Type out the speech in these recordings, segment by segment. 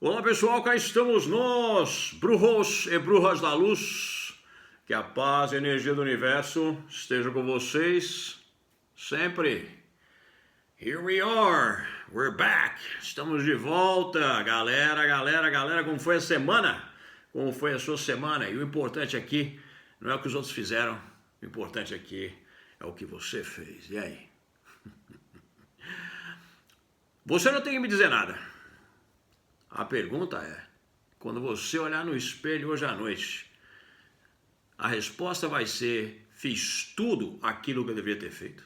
Olá pessoal, cá estamos nós, Brujos e Brujas da Luz. Que a paz e a energia do universo esteja com vocês sempre. Here we are, we're back. Estamos de volta, galera. Como foi a semana? Como foi a sua semana? E o importante aqui não é o que os outros fizeram. O importante aqui é o que você fez. E aí? Você não tem que me dizer nada. A pergunta é, quando você olhar no espelho hoje à noite, a resposta vai ser, fiz tudo aquilo que eu deveria ter feito.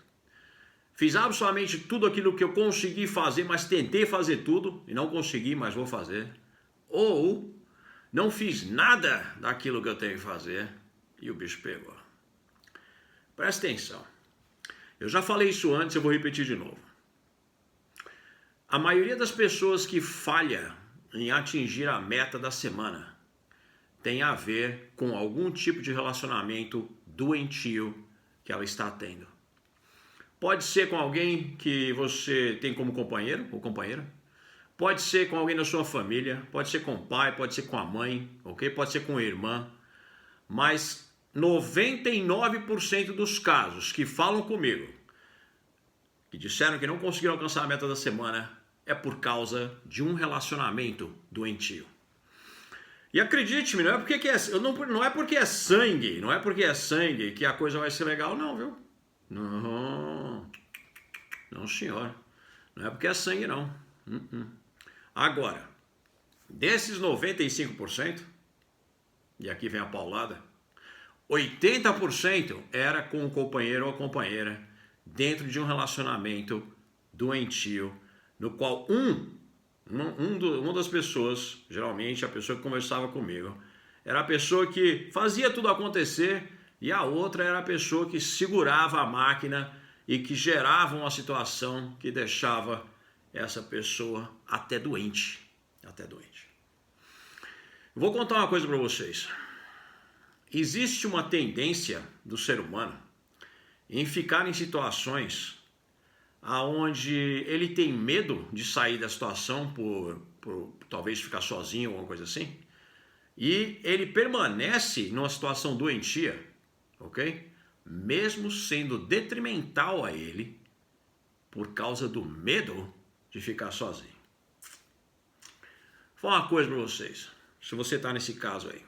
Fiz absolutamente tudo aquilo que eu consegui fazer, mas tentei fazer tudo e não consegui, mas vou fazer. Ou não fiz nada daquilo que eu tenho que fazer e o bicho pegou. Presta atenção. Eu já falei isso antes, eu vou repetir de novo. A maioria das pessoas que falha em atingir a meta da semana tem a ver com algum tipo de relacionamento doentio que ela está tendo. Pode ser com alguém que você tem como companheiro ou companheira, pode ser com alguém da sua família, pode ser com o pai, pode ser com a mãe, ok? Pode ser com a irmã, mas 99% dos casos que falam comigo, que disseram que não conseguiram alcançar a meta da semana, é por causa de um relacionamento doentio. E acredite-me, não é porque não é porque é sangue, não é porque é sangue que a coisa vai ser legal, não, viu? Não, senhor. Não é porque é sangue, não. Agora, desses 95%, e aqui vem a paulada, 80% era com o companheiro ou a companheira dentro de um relacionamento doentio, no qual uma das pessoas, geralmente a pessoa que conversava comigo, era a pessoa que fazia tudo acontecer e a outra era a pessoa que segurava a máquina e que gerava uma situação que deixava essa pessoa até doente. Vou contar uma coisa para vocês. Existe uma tendência do ser humano em ficar em situações aonde ele tem medo de sair da situação por talvez ficar sozinho ou alguma coisa assim, e ele permanece numa situação doentia, ok? Mesmo sendo detrimental a ele por causa do medo de ficar sozinho. Vou falar uma coisa para vocês, se você está nesse caso aí,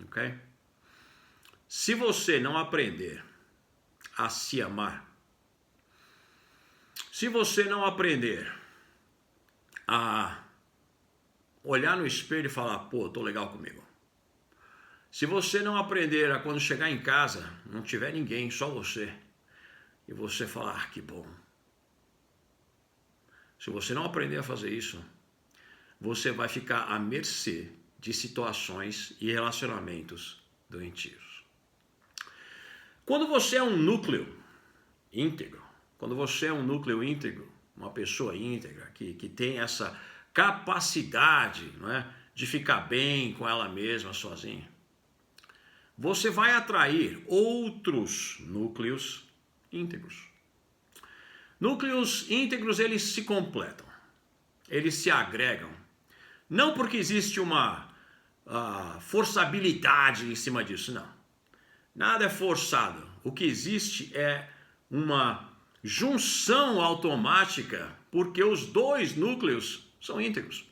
ok? Se você não aprender a se amar, se você não aprender a olhar no espelho e falar, pô, tô legal comigo. Se você não aprender a quando chegar em casa, não tiver ninguém, só você, e você falar, que bom. Se você não aprender a fazer isso, você vai ficar à mercê de situações e relacionamentos doentios. Quando você é um núcleo íntegro, uma pessoa íntegra, que tem essa capacidade, não é, de ficar bem com ela mesma, sozinha, você vai atrair outros núcleos íntegros. Núcleos íntegros, eles se completam, eles se agregam, não porque existe uma forçabilidade em cima disso, não. Nada é forçado, o que existe é uma junção automática, porque os dois núcleos são íntegros.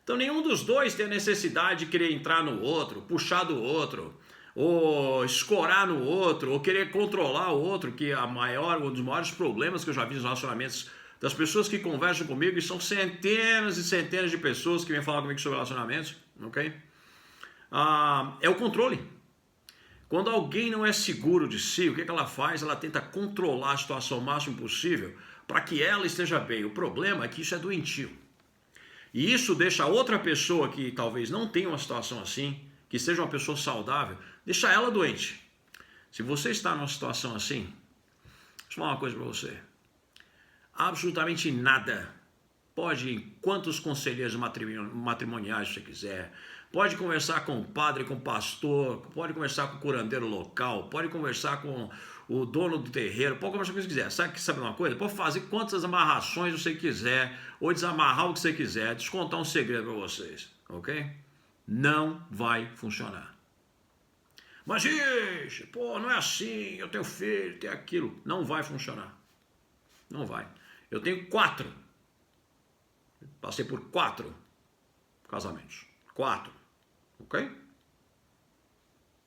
Então nenhum dos dois tem a necessidade de querer entrar no outro, puxar do outro, ou escorar no outro, ou querer controlar o outro, que é um dos maiores problemas que eu já vi nos relacionamentos das pessoas que conversam comigo, e são centenas e centenas de pessoas que vêm falar comigo sobre relacionamentos, ok? É o controle. Quando alguém não é seguro de si, o que ela faz? Ela tenta controlar a situação o máximo possível para que ela esteja bem. O problema é que isso é doentio. E isso deixa a outra pessoa que talvez não tenha uma situação assim, que seja uma pessoa saudável, deixa ela doente. Se você está numa situação assim, deixa eu falar uma coisa para você. Absolutamente nada. Pode ir em quantos conselheiros matrimoniais você quiser, pode conversar com o padre, com o pastor, pode conversar com o curandeiro local, pode conversar com o dono do terreiro, pode conversar com quem você quiser. Sabe uma coisa? Pode fazer quantas amarrações você quiser, ou desamarrar o que você quiser, descontar um segredo para vocês, ok? Não vai funcionar. Mas, ixi, pô, não é assim, eu tenho filho, tenho aquilo. Não vai funcionar. Não vai. Eu tenho 4. Passei por 4 casamentos. 4. Ok?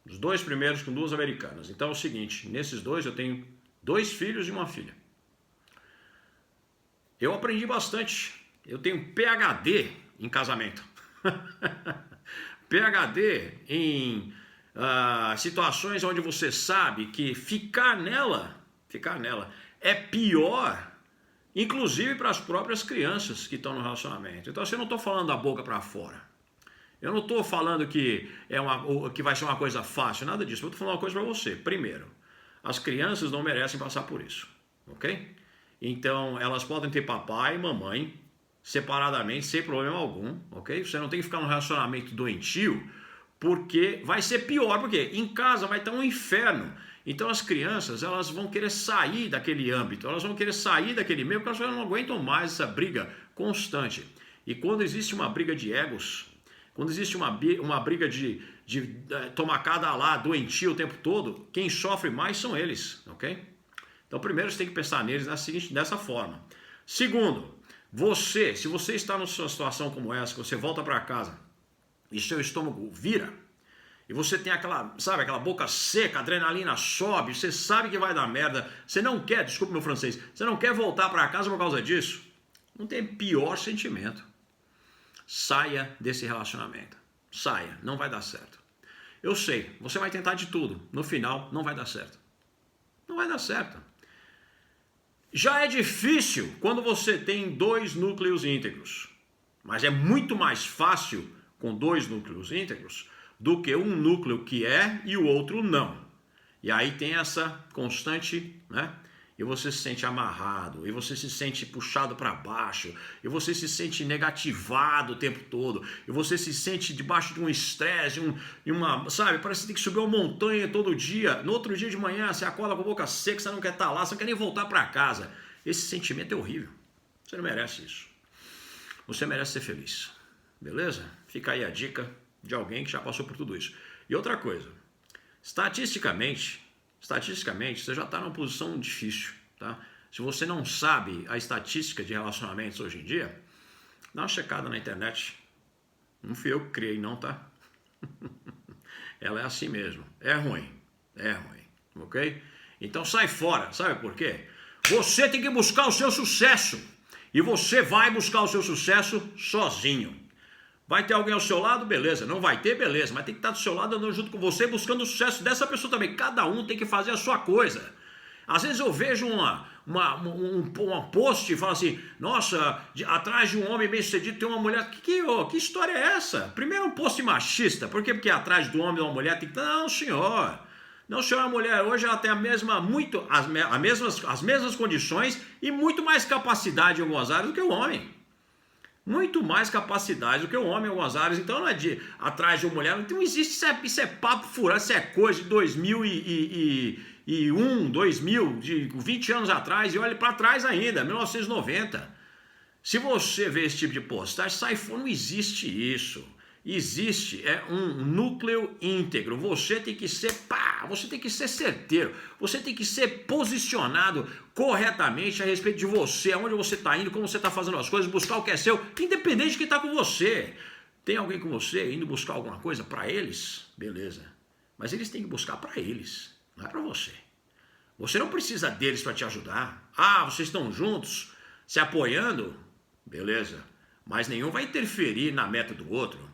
Os 2 primeiros com 2 americanas. Então é o seguinte, nesses 2 eu tenho 2 filhos e uma filha. Eu aprendi bastante. Eu tenho PhD em casamento. PhD em situações onde você sabe que ficar nela é pior, inclusive para as próprias crianças que estão no relacionamento. Então, assim, eu não estou falando da boca para fora. Eu não estou falando que que vai ser uma coisa fácil, nada disso. Eu estou falando uma coisa para você. Primeiro, as crianças não merecem passar por isso, ok? Então, elas podem ter papai e mamãe separadamente, sem problema algum, ok? Você não tem que ficar num relacionamento doentio, porque vai ser pior, porque em casa vai estar um inferno. Então as crianças, elas vão querer sair daquele âmbito, elas vão querer sair daquele meio, porque elas não aguentam mais essa briga constante. E quando existe uma briga de egos, quando existe uma briga de tomar cada lado, doentio o tempo todo, quem sofre mais são eles, ok? Então primeiro você tem que pensar neles dessa forma. Segundo, se você está numa situação como essa, que você volta para casa e seu estômago vira, e você tem aquela boca seca, adrenalina sobe, você sabe que vai dar merda, você não quer, desculpa meu francês, você não quer voltar para casa por causa disso, não tem pior sentimento. Saia desse relacionamento. Saia, não vai dar certo. Eu sei, você vai tentar de tudo, no final não vai dar certo. Não vai dar certo. Já é difícil quando você tem 2 núcleos íntegros, mas é muito mais fácil com 2 núcleos íntegros do que um núcleo que é e o outro não. E aí tem essa constante, né? E você se sente amarrado, e você se sente puxado para baixo, e você se sente negativado o tempo todo, e você se sente debaixo de um estresse, parece que você tem que subir uma montanha todo dia. No outro dia de manhã você acorda com a boca seca, você não quer estar lá, você não quer nem voltar para casa. Esse sentimento é horrível. Você não merece isso. Você merece ser feliz. Beleza? Fica aí a dica de alguém que já passou por tudo isso. E outra coisa, estatisticamente, você já está numa posição difícil, tá? Se você não sabe a estatística de relacionamentos hoje em dia, dá uma checada na internet. Não fui eu que criei não, tá? Ela é assim mesmo. É ruim, ok? Então sai fora, sabe por quê? Você tem que buscar o seu sucesso. E você vai buscar o seu sucesso sozinho. Vai ter alguém ao seu lado? Beleza. Não vai ter? Beleza. Mas tem que estar do seu lado andando junto com você, buscando o sucesso dessa pessoa também. Cada um tem que fazer a sua coisa. Às vezes eu vejo um post e falo assim, nossa, atrás de um homem bem sucedido tem uma mulher. Que história é essa? Primeiro um post machista. Por quê? Porque atrás do homem de uma mulher tem que... Não, senhor. Não, senhor, a mulher hoje ela tem as mesmas condições e muito mais capacidade em algumas áreas do que o homem. Muito mais capacidade do que o homem em algumas áreas. Então não é de atrás de uma mulher. Não existe, isso é papo furado, isso é coisa de 2001, 2000, de 20 anos atrás. E olha para trás ainda, 1990. Se você vê esse tipo de postagem, sai fora, não existe isso. Existe um núcleo íntegro. Você tem que ser você tem que ser certeiro, você tem que ser posicionado corretamente a respeito de você, aonde você está indo, como você está fazendo as coisas, buscar o que é seu, independente de quem está com você. Tem alguém com você indo buscar alguma coisa para eles? Beleza. Mas eles têm que buscar para eles, não é para você. Você não precisa deles para te ajudar. Vocês estão juntos, se apoiando? Beleza. Mas nenhum vai interferir na meta do outro.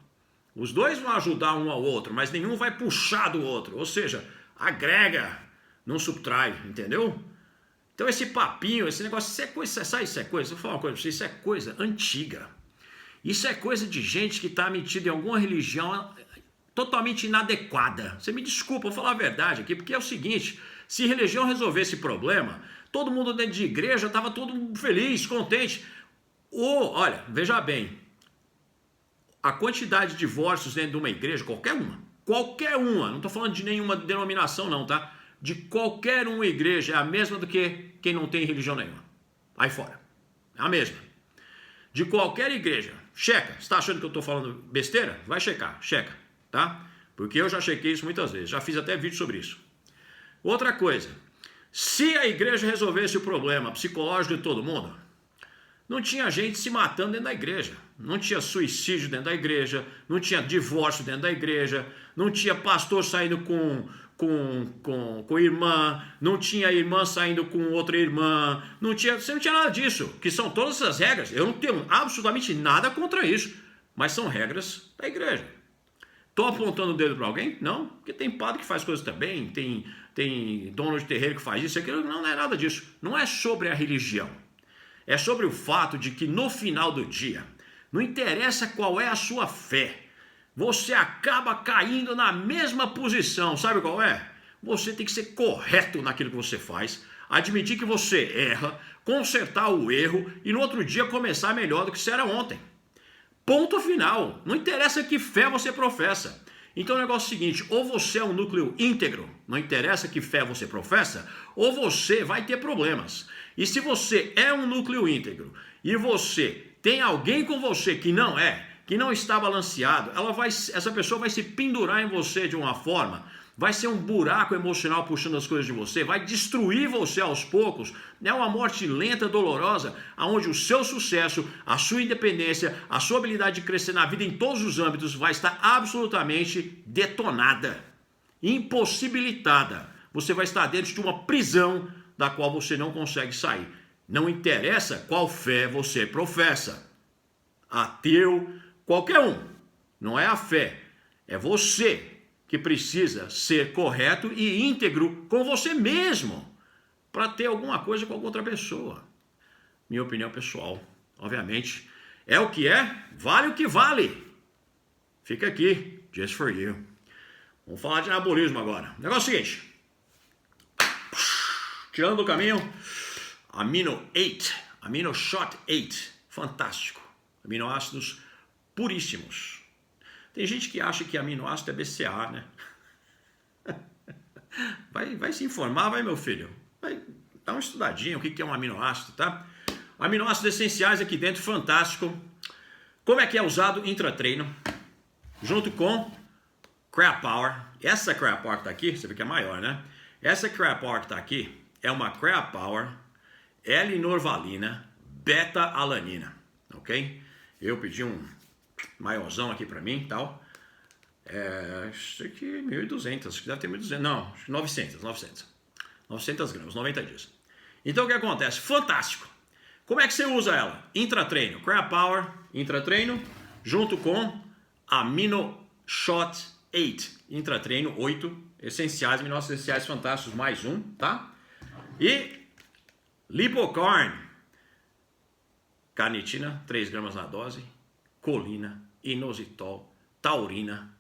Os dois vão ajudar um ao outro, mas nenhum vai puxar do outro. Ou seja, agrega, não subtrai, entendeu? Então esse papinho, esse negócio, isso é coisa, vou falar uma coisa pra você, isso é coisa antiga. Isso é coisa de gente que está metida em alguma religião totalmente inadequada. Você me desculpa, vou falar a verdade aqui, porque é o seguinte, se religião resolvesse esse problema, todo mundo dentro de igreja estava todo feliz, contente. Olha, veja bem, a quantidade de divórcios dentro de uma igreja, qualquer uma, não estou falando de nenhuma denominação não, tá? De qualquer uma igreja é a mesma do que quem não tem religião nenhuma. Aí fora. É a mesma. De qualquer igreja. Checa. Você está achando que eu estou falando besteira? Vai checar. Checa. Tá? Porque eu já chequei isso muitas vezes. Já fiz até vídeo sobre isso. Outra coisa. Se a igreja resolvesse o problema psicológico de todo mundo, não tinha gente se matando dentro da igreja. Não tinha suicídio dentro da igreja. Não tinha divórcio dentro da igreja. Não tinha pastor saindo com irmã, não tinha irmã saindo com outra irmã, você não tinha nada disso, que são todas essas regras. Eu não tenho absolutamente nada contra isso, mas são regras da igreja. Estou apontando o dedo para alguém? Não, porque tem padre que faz coisas também, tem dono de terreiro que faz isso, aquilo, não é nada disso. Não é sobre a religião, é sobre o fato de que no final do dia, não interessa qual é a sua fé, você acaba caindo na mesma posição. Sabe qual é? Você tem que ser correto naquilo que você faz, admitir que você erra, consertar o erro e no outro dia começar melhor do que você era ontem. Ponto final. Não interessa que fé você professa. Então o negócio é o seguinte, ou você é um núcleo íntegro, não interessa que fé você professa, ou você vai ter problemas. E se você é um núcleo íntegro e você tem alguém com você que não está balanceado, essa pessoa vai se pendurar em você de uma forma, vai ser um buraco emocional puxando as coisas de você, vai destruir você aos poucos, é uma morte lenta, dolorosa, onde o seu sucesso, a sua independência, a sua habilidade de crescer na vida em todos os âmbitos vai estar absolutamente detonada, impossibilitada. Você vai estar dentro de uma prisão da qual você não consegue sair. Não interessa qual fé você professa. Ateu, qualquer um, não é a fé, é você que precisa ser correto e íntegro com você mesmo para ter alguma coisa com alguma outra pessoa. Minha opinião pessoal, obviamente, é o que é, vale o que vale. Fica aqui, just for you. Vamos falar de anabolismo agora. O negócio é o seguinte, tirando do caminho, Amino Shot 8, fantástico. Aminoácidos puríssimos. Tem gente que acha que aminoácido é BCA, né? Vai se informar, vai, meu filho. Vai dar uma estudadinha o que é um aminoácido, tá? Aminoácidos essenciais aqui dentro, fantástico. Como é que é usado intra-treino? Junto com Crab Power. Essa Crab Power que tá aqui, você vê que é maior, né? Essa Crab Power que tá aqui é uma Crab Power L-norvalina beta-alanina, ok? Eu pedi um maiorzão aqui pra mim e tal. Isso aqui 1.200, acho que deve ter 1.200, não, 900 gramas, 90 dias. Então o que acontece? Fantástico. Como é que você usa ela? Intratreino, Crab Power, intratreino, junto com Amino Shot 8, intratreino 8, essenciais, aminoácidos essenciais fantásticos, mais um, tá? E Lipocorn, carnitina, 3 gramas na dose, colina, inositol, taurina,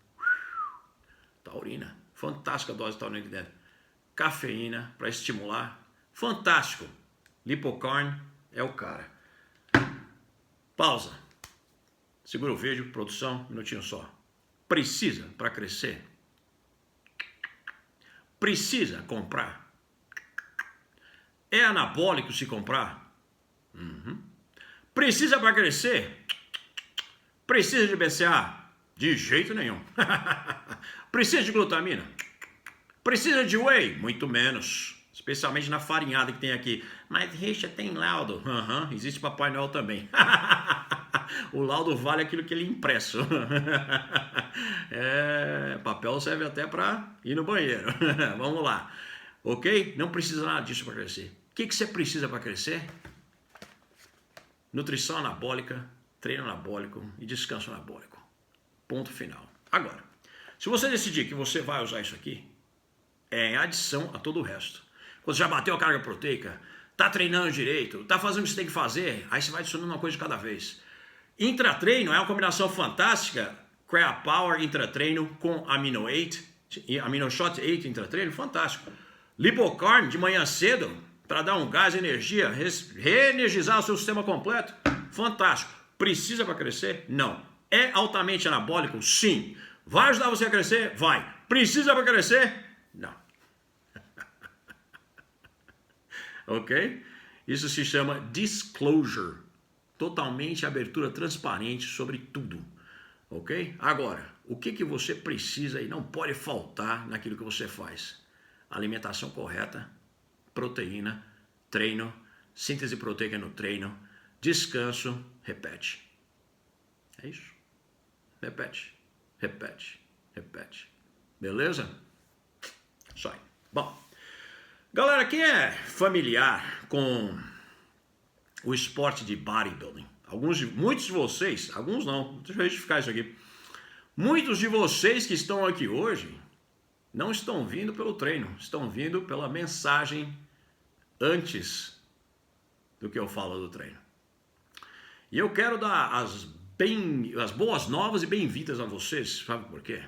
fantástica dose de taurina aqui dentro, cafeína para estimular, fantástico, Lipocorn é o cara. Pausa, segura o vídeo, produção, minutinho só. Precisa para crescer? Precisa comprar? É anabólico se comprar? Precisa para crescer? Precisa de BCA? De jeito nenhum. Precisa de glutamina? Precisa de whey? Muito menos. Especialmente na farinhada que tem aqui. Mas Richard, tem laudo. Existe Papai Noel também. O laudo vale aquilo que ele é impresso. Papel serve até para ir no banheiro. Vamos lá. Ok? Não precisa nada disso para crescer. O que você precisa para crescer? Nutrição anabólica, treino anabólico e descanso anabólico. Ponto final. Agora, se você decidir que você vai usar isso aqui, é em adição a todo o resto. Quando já bateu a carga proteica, tá treinando direito, tá fazendo o que você tem que fazer, aí você vai adicionando uma coisa de cada vez. Intratreino é uma combinação fantástica, Crab Power intratreino com Amino 8, Amino Shot 8 intratreino, fantástico. Lipocorn de manhã cedo, para dar um gás, energia, reenergizar o seu sistema completo, fantástico. Precisa para crescer? Não. É altamente anabólico? Sim. Vai ajudar você a crescer? Vai. Precisa para crescer? Não. Ok? Isso se chama disclosure. Totalmente abertura transparente sobre tudo. Ok? Agora, o que você precisa e não pode faltar naquilo que você faz? Alimentação correta, proteína, treino, síntese proteica no treino, descanso, repete. É isso. Repete, repete, repete. Beleza? Isso aí. Bom, galera, quem é familiar com o esporte de bodybuilding? Muitos de vocês, alguns não, deixa eu retificar isso aqui. Muitos de vocês que estão aqui hoje não estão vindo pelo treino, estão vindo pela mensagem antes do que eu falo do treino. E eu quero dar as boas novas e bem-vindas a vocês, sabe por quê?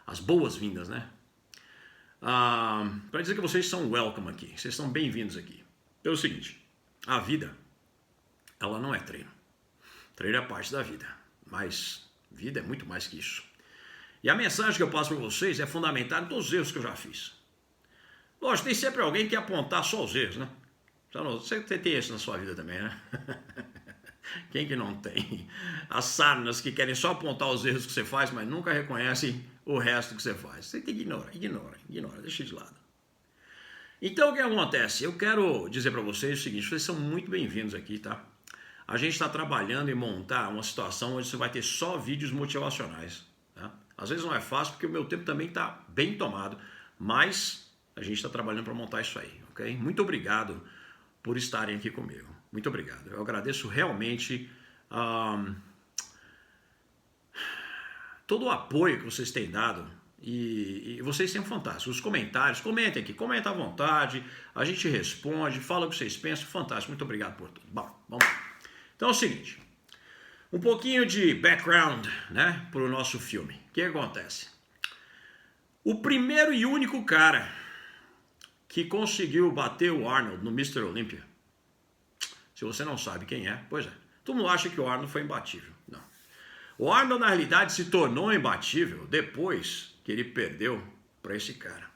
As boas-vindas, né? Para dizer que vocês são welcome aqui, vocês são bem-vindos aqui. É o seguinte, a vida, ela não é treino. Treino é parte da vida, mas vida é muito mais que isso. E a mensagem que eu passo para vocês é fundamentada em todos os erros que eu já fiz. Lógico, tem sempre alguém que quer apontar só os erros, né? Você tem isso na sua vida também, né? Quem que não tem? As sarnas que querem só apontar os erros que você faz, mas nunca reconhecem o resto que você faz. Você tem que ignora, deixa de lado. Então o que acontece? Eu quero dizer para vocês o seguinte, vocês são muito bem-vindos aqui, tá? A gente está trabalhando em montar uma situação onde você vai ter só vídeos motivacionais, tá? Às vezes não é fácil porque o meu tempo também está bem tomado, mas a gente está trabalhando para montar isso aí, ok? Muito obrigado por estarem aqui comigo. Muito obrigado. Eu agradeço realmente todo o apoio que vocês têm dado e vocês são fantásticos. Os comentários, comentem aqui, comenta à vontade, a gente responde, fala o que vocês pensam, fantástico. Muito obrigado por tudo. Bom, vamos lá. Então é o seguinte, um pouquinho de background, né, para o nosso filme. O que acontece? O primeiro e único cara que conseguiu bater o Arnold no Mr. Olympia, se você não sabe quem é, pois é, todo mundo acha que o Arnold foi imbatível. Não. O Arnold, na realidade, se tornou imbatível depois que ele perdeu para esse cara.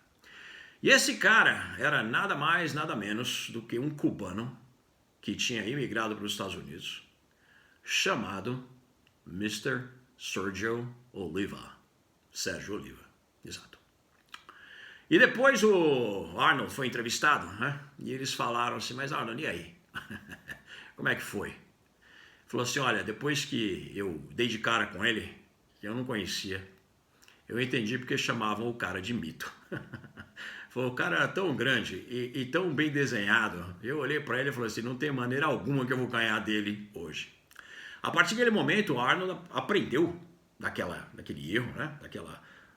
E esse cara era nada mais, nada menos do que um cubano que tinha imigrado para os Estados Unidos, chamado Mr. Sergio Oliva. Sérgio Oliva, exato. E depois o Arnold foi entrevistado, né? E eles falaram assim, mas Arnold, e aí? Como é que foi? Falou assim, olha, depois que eu dei de cara com ele, que eu não conhecia, eu entendi porque chamavam o cara de mito. Falou, o cara era tão grande e tão bem desenhado. Eu olhei para ele e falei assim, não tem maneira alguma que eu vou ganhar dele hoje. A partir daquele momento, o Arnold aprendeu daquele erro, né?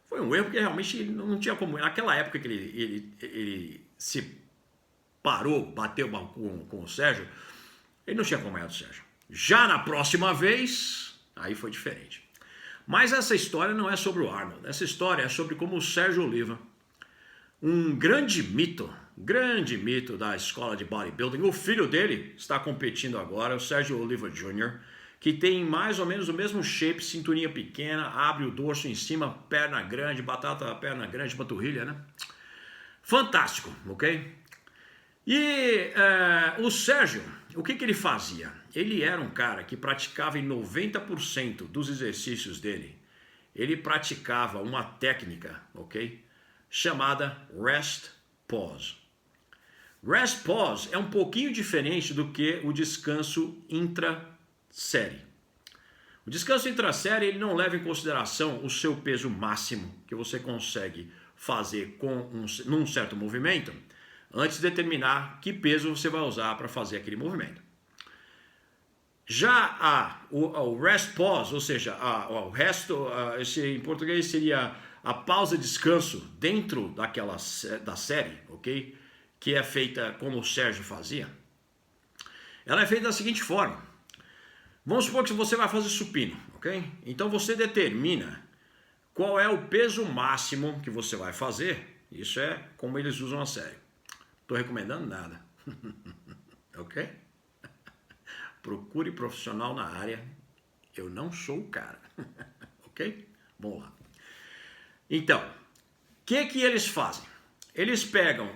Foi um erro porque realmente ele não tinha como... Naquela época que ele se parou, bateu com o Sérgio, ele não tinha como ganhar do Sérgio. Já na próxima vez, aí foi diferente. Mas essa história não é sobre o Arnold. Essa história é sobre como o Sérgio Oliva, um grande mito da escola de bodybuilding, o filho dele está competindo agora, o Sérgio Oliva Jr., que tem mais ou menos o mesmo shape, cinturinha pequena, abre o dorso em cima, perna grande, perna grande, panturrilha, né? Fantástico, ok? E o Sérgio, o que ele fazia? Ele era um cara que praticava em 90% dos exercícios dele, ele praticava uma técnica, ok? Chamada Rest Pause. Rest Pause é um pouquinho diferente do que o descanso intra-série. O descanso intra-série ele não leva em consideração o seu peso máximo que você consegue fazer num certo movimento antes de determinar que peso você vai usar para fazer aquele movimento. Já o rest pause, ou seja, o resto, em português seria a pausa de descanso dentro da série, ok? Que é feita como o Sérgio fazia. Ela é feita da seguinte forma. Vamos supor que você vai fazer supino, ok? Então você determina qual é o peso máximo que você vai fazer. Isso é como eles usam a série. Estou recomendando nada. Ok? Procure profissional na área Eu não sou o cara. Ok? Vamos lá. Então, o que eles fazem? Eles pegam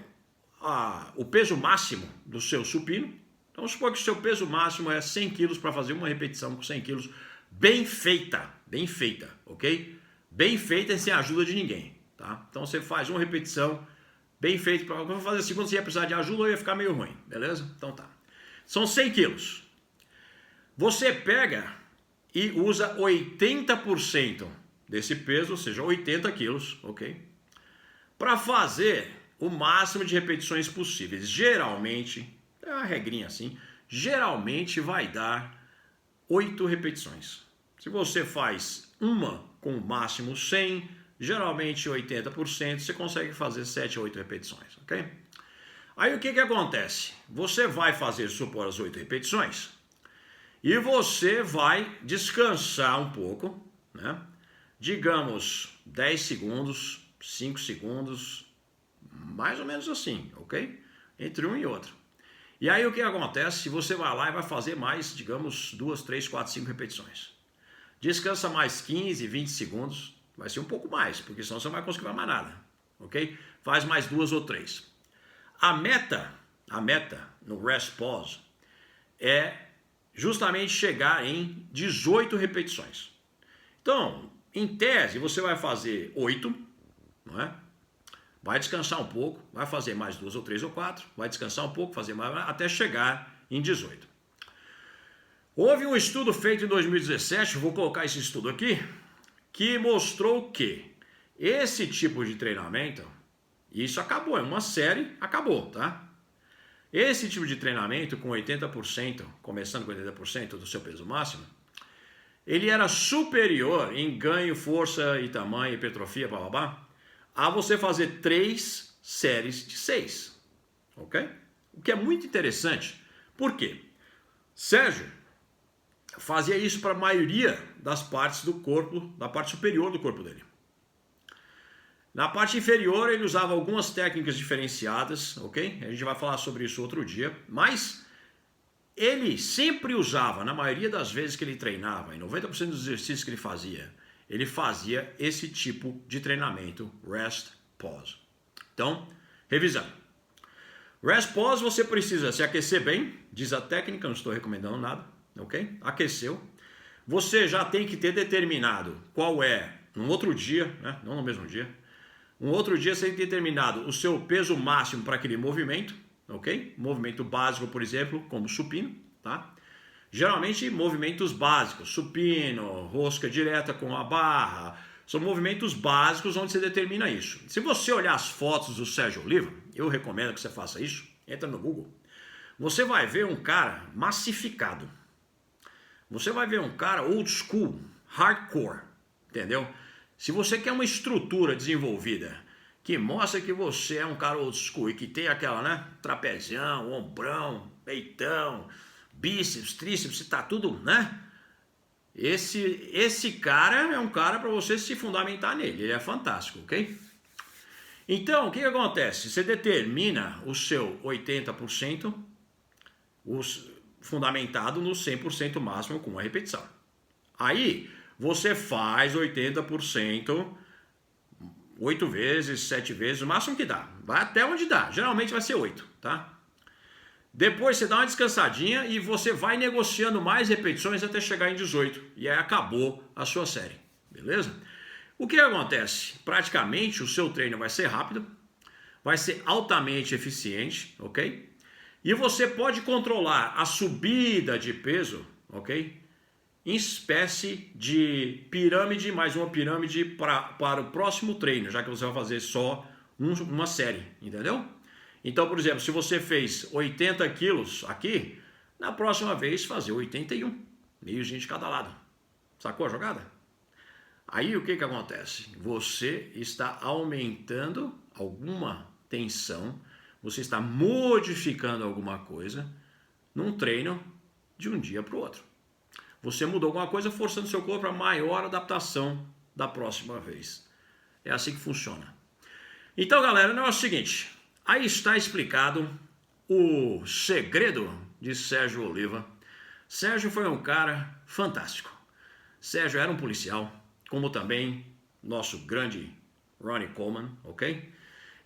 o peso máximo do seu supino. Então, vamos supor que o seu peso máximo é 100 quilos para fazer uma repetição com 100 quilos bem feita, ok? Bem feita sem a ajuda de ninguém, tá? Então, você faz uma repetição bem feita. Quando eu fazer a segunda, você ia precisar de ajuda ou ia ficar meio ruim, beleza? Então tá. São 100 quilos. Você pega e usa 80% desse peso, ou seja, 80 quilos, ok? Para fazer o máximo de repetições possíveis. Geralmente, é uma regrinha assim, geralmente vai dar 8 repetições. Se você faz uma com o máximo 100, geralmente 80%, você consegue fazer 7 a 8 repetições, ok? Aí o que acontece? Você vai fazer, supor, as 8 repetições e você vai descansar um pouco, né? Digamos 10 segundos, 5 segundos, mais ou menos assim, ok? Entre um e outro. E aí o que acontece? Você vai lá e vai fazer mais, digamos, 2, 3, 4, 5 repetições. Descansa mais 15, 20 segundos, vai ser um pouco mais, porque senão você não vai conseguir mais nada, ok? Faz mais 2 ou 3. A meta no rest pause é justamente chegar em 18 repetições. Então, em tese, você vai fazer 8, não é? Vai descansar um pouco, vai fazer mais 2 ou 3 ou 4, vai descansar um pouco, fazer mais, até chegar em 18. Houve um estudo feito em 2017, vou colocar esse estudo aqui, que mostrou que esse tipo de treinamento, isso acabou, é uma série, acabou, tá? Esse tipo de treinamento com 80%, começando com 80% do seu peso máximo, ele era superior em ganho, força e tamanho, hipertrofia, blá blá blá, a você fazer 3 séries de 6, ok? O que é muito interessante. Por quê? Sérgio fazia isso para a maioria das partes do corpo, da parte superior do corpo dele. Na parte inferior ele usava algumas técnicas diferenciadas, ok? A gente vai falar sobre isso outro dia, mas ele sempre usava, na maioria das vezes que ele treinava, em 90% dos exercícios que ele fazia esse tipo de treinamento, rest pause. Então, revisando. Rest pause você precisa se aquecer bem, diz a técnica, não estou recomendando nada, ok? Aqueceu. Você já tem que ter determinado qual é, um outro dia, né? Não no mesmo dia, um outro dia você tem que ter determinado o seu peso máximo para aquele movimento, ok? Movimento básico, por exemplo, como supino, tá? Geralmente movimentos básicos, supino, rosca direta com a barra, são movimentos básicos onde você determina isso. Se você olhar as fotos do Sérgio Oliva, eu recomendo que você faça isso, entra no Google, você vai ver um cara massificado. Você vai ver um cara old school, hardcore, entendeu? Se você quer uma estrutura desenvolvida que mostra que você é um cara old school e que tem aquela, né, trapezão, ombrão, peitão, bíceps, tríceps, tá tudo, né? Esse cara é um cara para você se fundamentar nele, ele é fantástico, ok? Então, o que acontece? Você determina o seu 80%, fundamentado no 100% máximo com uma repetição. Aí, você faz 80%, 8 vezes, 7 vezes, o máximo que dá. Vai até onde dá. Geralmente vai ser 8, tá? Depois você dá uma descansadinha e você vai negociando mais repetições até chegar em 18. E aí acabou a sua série, beleza? O que acontece? Praticamente o seu treino vai ser rápido, vai ser altamente eficiente, ok? E você pode controlar a subida de peso, ok? Em espécie de pirâmide, mais uma pirâmide para o próximo treino, já que você vai fazer só uma série, entendeu? Então, por exemplo, se você fez 80 quilos aqui, na próxima vez fazer 81, meiozinho de cada lado. Sacou a jogada? Aí o que acontece? Você está aumentando alguma tensão, você está modificando alguma coisa num treino de um dia para o outro. Você mudou alguma coisa forçando seu corpo a maior adaptação da próxima vez. É assim que funciona. Então, galera, o negócio é o seguinte. Aí está explicado o segredo de Sérgio Oliva. Sérgio foi um cara fantástico. Sérgio era um policial, como também nosso grande Ronnie Coleman, ok?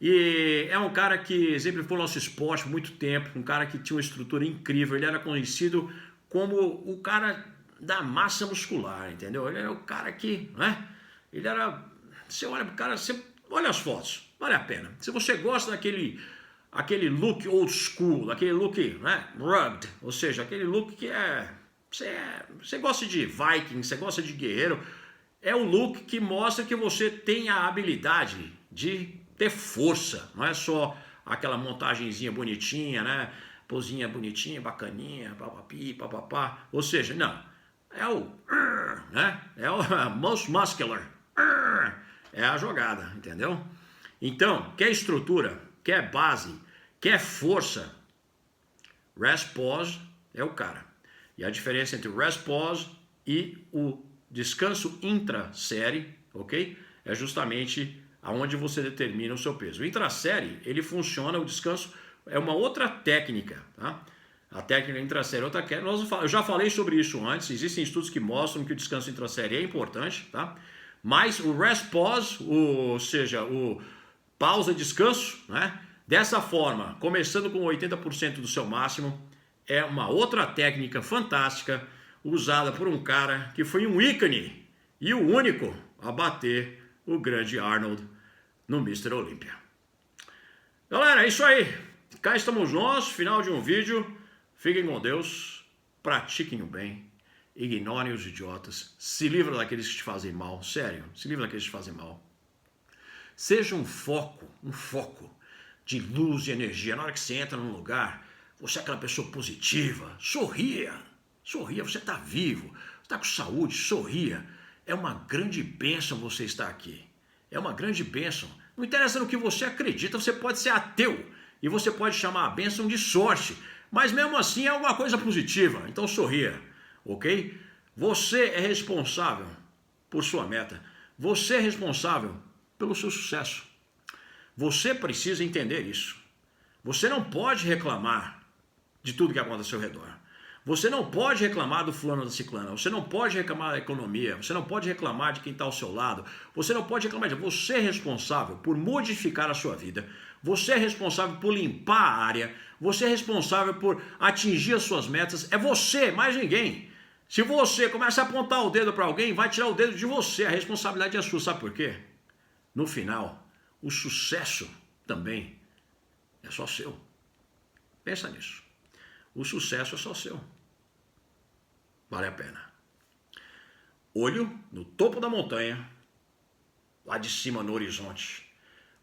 E é um cara que exemplificou o nosso esporte por muito tempo, um cara que tinha uma estrutura incrível, ele era conhecido como o cara da massa muscular, entendeu? Ele era o cara que, né? Ele era, você olha pro cara, você olha as fotos, vale a pena. Se você gosta aquele look old school, aquele look, né, rugged, ou seja, aquele look que você gosta de Viking, você gosta de guerreiro, é o look que mostra que você tem a habilidade de ter força, não é só aquela montagenzinha bonitinha, né, posinha bonitinha, bacaninha, papapi, papapá, ou seja, não, é o, né, é o most muscular, é a jogada, entendeu? Então, quer estrutura, quer base, quer força, rest pause é o cara. E a diferença entre o rest pause e o descanso intra-série, ok? É justamente aonde você determina o seu peso. O intra-série, ele funciona, o descanso é uma outra técnica, tá? A técnica intra-série é outra técnica. Eu já falei sobre isso antes, existem estudos que mostram que o descanso intra-série é importante, tá? Mas o rest pause, ou seja, o pausa e descanso, né? Dessa forma, começando com 80% do seu máximo, é uma outra técnica fantástica usada por um cara que foi um ícone e o único a bater o grande Arnold no Mr. Olympia. Galera, é isso aí. Cá estamos nós, final de um vídeo. Fiquem com Deus, pratiquem o bem, ignorem os idiotas, se livra daqueles que te fazem mal, sério, se livra daqueles que te fazem mal. Seja um foco de luz e energia. Na hora que você entra num lugar, você é aquela pessoa positiva, sorria, você está vivo, está com saúde, sorria. É uma grande bênção você estar aqui, é uma grande bênção. Não interessa no que você acredita, você pode ser ateu e você pode chamar a bênção de sorte, mas mesmo assim é alguma coisa positiva, então sorria, ok? Você é responsável por sua meta, você é responsável pelo seu sucesso. Você precisa entender isso. Você não pode reclamar de tudo que acontece ao seu redor. Você não pode reclamar do fulano da ciclana. Você não pode reclamar da economia. Você não pode reclamar de quem está ao seu lado. Você não pode reclamar de... Você é responsável por modificar a sua vida. Você é responsável por limpar a área. Você é responsável por atingir as suas metas. É você, mais ninguém. Se você começa a apontar o dedo para alguém, vai tirar o dedo de você. A responsabilidade é sua. Sabe por quê? No final, o sucesso também é só seu. Pensa nisso. O sucesso é só seu. Vale a pena. Olho no topo da montanha, lá de cima no horizonte,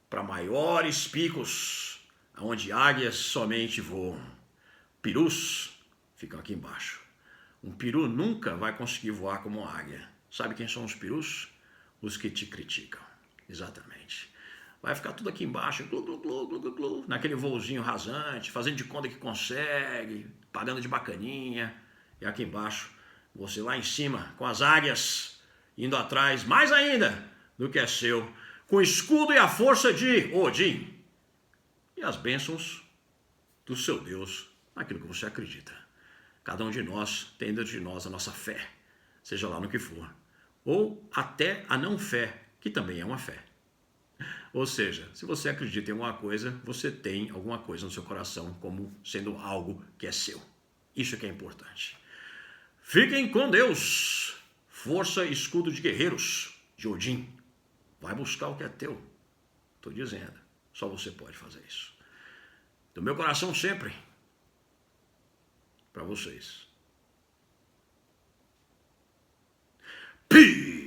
para maiores picos, onde águias somente voam. Perus ficam aqui embaixo. Um peru nunca vai conseguir voar como uma águia. Sabe quem são os perus? Os que te criticam. Exatamente. Vai ficar tudo aqui embaixo, glu, glu, glu, glu, glu, glu, naquele voozinho rasante, fazendo de conta que consegue, pagando de bacaninha. E aqui embaixo, você lá em cima, com as águias, indo atrás, mais ainda do que é seu, com o escudo e a força de Odin. E as bênçãos do seu Deus, naquilo que você acredita. Cada um de nós tem dentro de nós a nossa fé, seja lá no que for. Ou até a não fé, que também é uma fé. Ou seja, se você acredita em alguma coisa, você tem alguma coisa no seu coração como sendo algo que é seu. Isso que é importante. Fiquem com Deus. Força e escudo de guerreiros de Odin. Vai buscar o que é teu. Estou dizendo. Só você pode fazer isso. Do meu coração sempre. Para vocês. Peace.